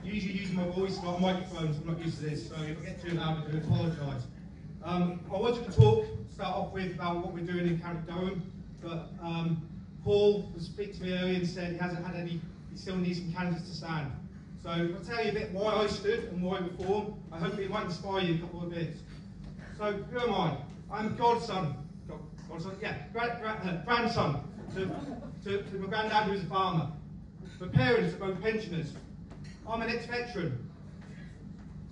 usually using my voice, not microphones. I'm not used to this, so if I get too loud, I do apologise. I wanted to start off with about what we're doing in County Durham, but Paul was speaking to me earlier and said he hasn't had any, he still needs some candidates to stand. So I'll tell you a bit why I stood and why I reformed. I hope it might inspire you a couple of bits. So who am I? I'm grandson to my granddad who was a farmer. My parents are both pensioners. I'm an ex-veteran,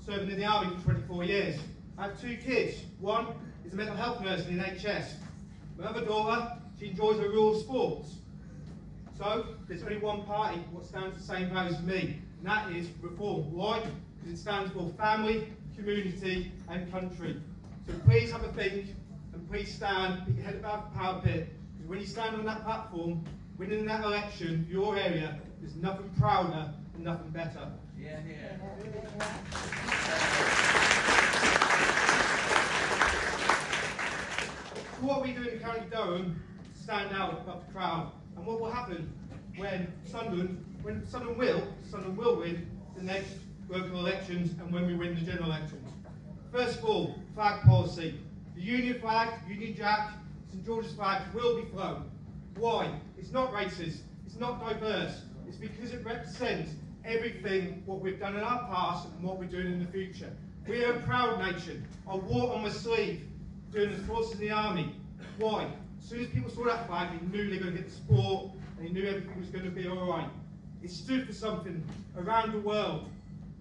serving in the army for 24 years. I have 2 kids. One is a mental health nurse in the NHS. My other daughter, she enjoys her rural sports. So there's only one party what stands the same values as me, and that is reform. Why? Because it stands for family, community and country. So please have a think and please stand, put your head above the parapet, because when you stand on that platform, winning that election, your area, there's nothing prouder and nothing better. Yeah, yeah. So what we do in County Durham is stand out above the crowd. And what will happen when Sunderland will win the next local elections and when we win the general elections. First of all, flag policy. The Union flag, Union Jack, St George's flag will be flown. Why? It's not racist, it's not diverse, it's because it represents everything what we've done in our past and what we're doing in the future. We are a proud nation. I wore on my sleeve doing the forces in the army. Why? As soon as people saw that flag, they knew they were going to get the sport and they knew everything was going to be alright. It stood for something around the world.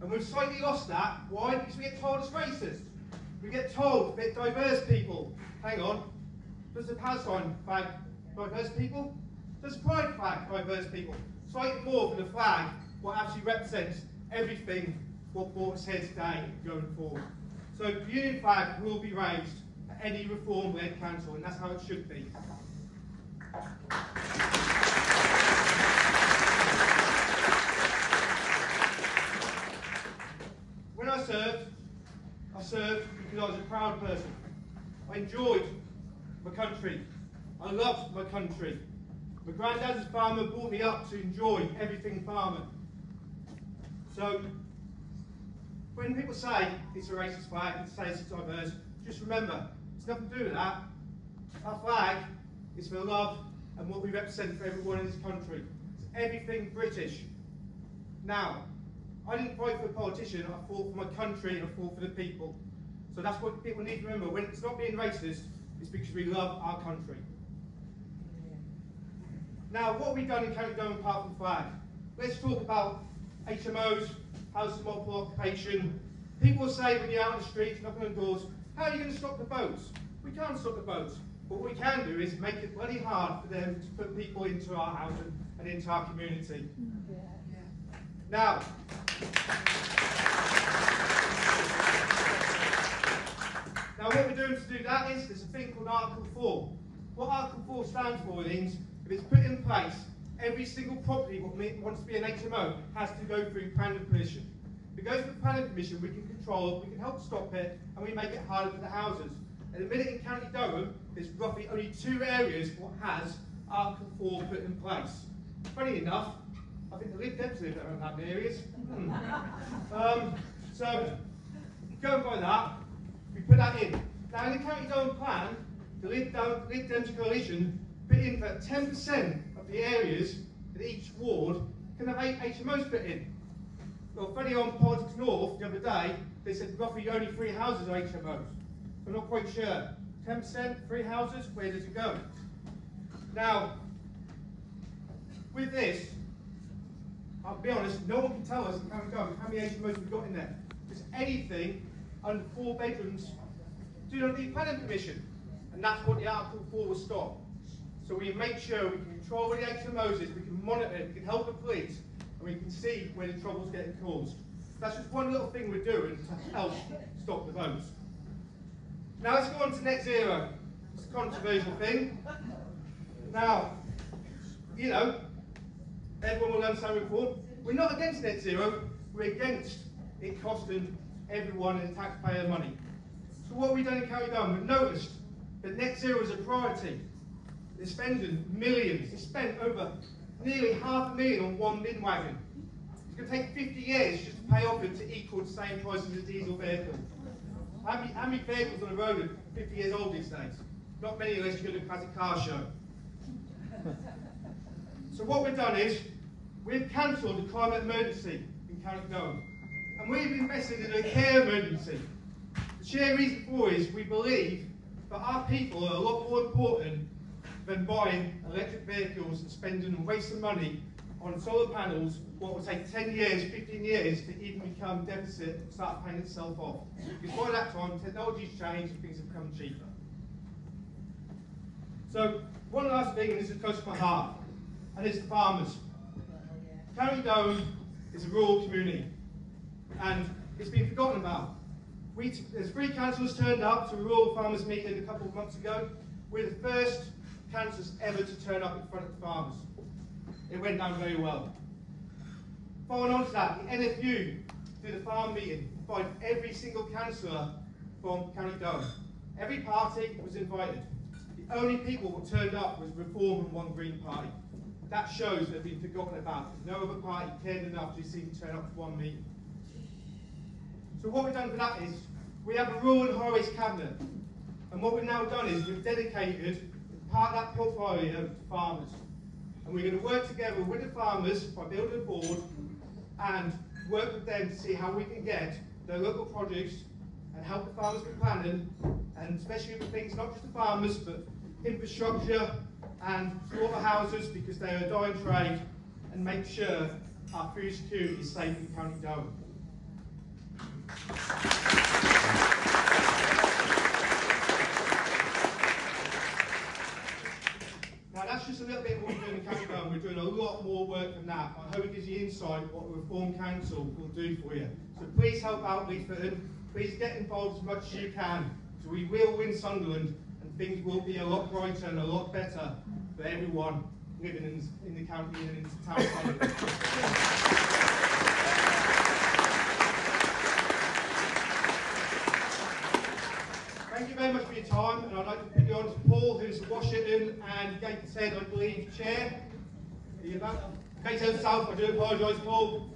And we've slightly lost that. Why? Because we get told it's racist. We get told that diverse people. Hang on. Does the Palestine flag diverse people? Does the Pride flag diverse people? Slightly more for the flag, what actually represents everything what brought us here today going forward. So the Union flag will be raised at any reform-led council, and that's how it should be. When I served because I was a proud person. I enjoyed my country. I loved my country. My granddad as a farmer brought me up to enjoy everything farming. So, when people say it's a racist flag, and say it's diverse, just remember, it's nothing to do with that. Our flag is for love and what we represent for everyone in this country. It's everything British. Now, I didn't fight for a politician, I fought for my country and I fought for the people. So that's what people need to remember. When it's not being racist, it's because we love our country. Now, what have we done in County Durham apart from flag? Let's talk about HMOs, houses of multiple occupation. People say when you're out on the streets, knocking on doors, how are you going to stop the boats? We can't stop the boats. But what we can do is make it bloody hard for them to put people into our housing and into our community. Now, what we're doing to do that is, there's a thing called Article 4. What Article 4 stands for is, if it's put in place, every single property that wants to be an HMO has to go through planning permission. If it goes through planning permission, we can control it, we can help stop it, and we make it harder for the houses. At the minute in County Durham, there's roughly only 2 areas what has Article 4 put in place. Funny enough, I think the Lib Dems live around that areas. So, going by that, we put that in. Now in the County Durham plan, the Lib Dems coalition put in that 10% of the areas in each ward can have 8 HMOs put in. Well, funny on Politics North the other day, they said roughly only 3 houses are HMOs. I'm not quite sure. 10%, 3 houses, where does it go? Now, with this, I'll be honest, no one can tell us how many HMOs we've got in there. Because anything under 4 bedrooms do not need planning permission. And that's what the Article 4 will stop. So we make sure we can control where the HMOs is, we can monitor it, we can help the police, and we can see where the trouble's getting caused. That's just one little thing we're doing to help stop the votes. Now let's go on to net zero. It's a controversial thing. Now, you know, everyone will understand reform. We're not against net zero, we're against it costing everyone in taxpayer money. So what have we done in County Durham? We've noticed that net zero is a priority. They're spending millions. They spent over nearly £500,000 on one bin wagon. It's going to take 50 years just to pay off it to equal the same price as a diesel vehicle. How many vehicles on the road are 50 years old these days? Not many unless you're going to classic car show. So what we've done is, we've cancelled the climate emergency in County Durham. And we've invested in a care emergency. The sheer reason for it is we believe that our people are a lot more important than buying electric vehicles and spending and wasting money on solar panels, what will take 10 years, 15 years to even become deficit and start paying itself off. Because by that time, technology's changed and things have become cheaper. So, one last thing, and this is close to my heart, and it's the farmers. County Durham is a rural community, and it's been forgotten about. There's 3 councillors turned up to a rural farmers meeting a couple of months ago. We're the first councillors ever to turn up in front of the farmers. It went down very well. Following on to that, the NFU did a farm meeting, invited every single councillor from County Durham. Every party was invited. The only people who turned up was Reform and One Green Party. That shows they've been forgotten about. No other party cared enough to see them turn up to one meeting. So what we've done for that is, we have a rural and highways cabinet. And what we've now done is, we've dedicated part of that portfolio to farmers. And we're going to work together with the farmers by building a board and work with them to see how we can get their local produce and help the farmers with planning, and especially with things not just the farmers, but infrastructure and slaughterhouses, because they are a dying trade, and make sure our food security is safe in County Durham. Now that's just a little bit of what we're doing in County Durham. We're doing a lot more work than that. I hope it gives you insight what the Reform Council will do for you. So please help out Leith Fitton. Please get involved as much as you can. So we will win Sunderland, and things will be a lot brighter and a lot better for everyone living in the county and in the town of Sunderland. Thank you very much for your time, and I'd like to put you on to Paul, who's the Washington and Gateshead, I believe, chair. Gateshead South, I do apologise, Paul.